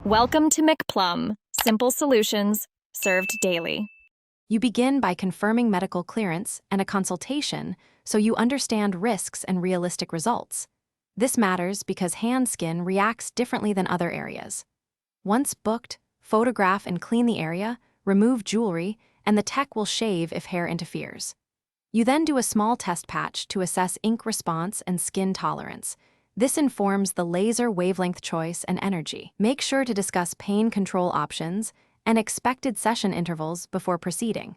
Welcome to McPlum, simple solutions served daily. You begin by confirming medical clearance and a consultation so you understand risks and realistic results. This matters because hand skin reacts differently than other areas. Once booked, photograph and clean the area, remove jewelry, and the tech will shave if hair interferes. You then do a small test patch to assess ink response and skin tolerance. This informs the laser wavelength choice and energy. Make sure to discuss pain control options and expected session intervals before proceeding.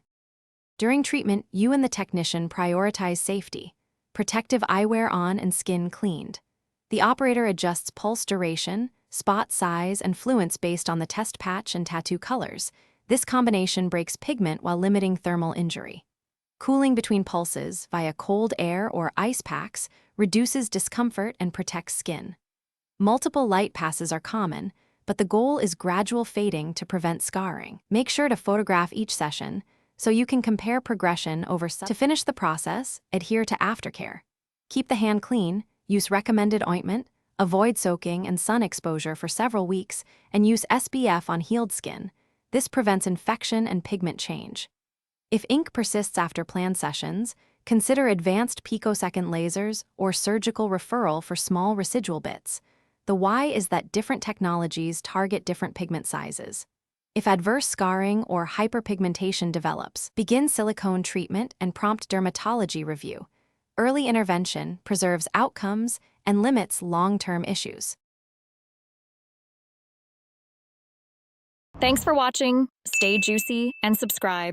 During treatment, you and the technician prioritize safety, protective eyewear on and skin cleaned. The operator adjusts pulse duration, spot size, and fluence based on the test patch and tattoo colors. This combination breaks pigment while limiting thermal injury. Cooling between pulses via cold air or ice packs reduces discomfort and protects skin. Multiple light passes are common, but the goal is gradual fading to prevent scarring. Make sure to photograph each session so you can compare progression over. To finish the process, adhere to aftercare. Keep the hand clean, use recommended ointment, avoid soaking and sun exposure for several weeks, and use SPF on healed skin. This prevents infection and pigment change. If ink persists after planned sessions, consider advanced picosecond lasers or surgical referral for small residual bits. The why is that different technologies target different pigment sizes. If adverse scarring or hyperpigmentation develops, begin silicone treatment and prompt dermatology review. Early intervention preserves outcomes and limits long-term issues. Thanks for watching. Stay juicy and subscribe.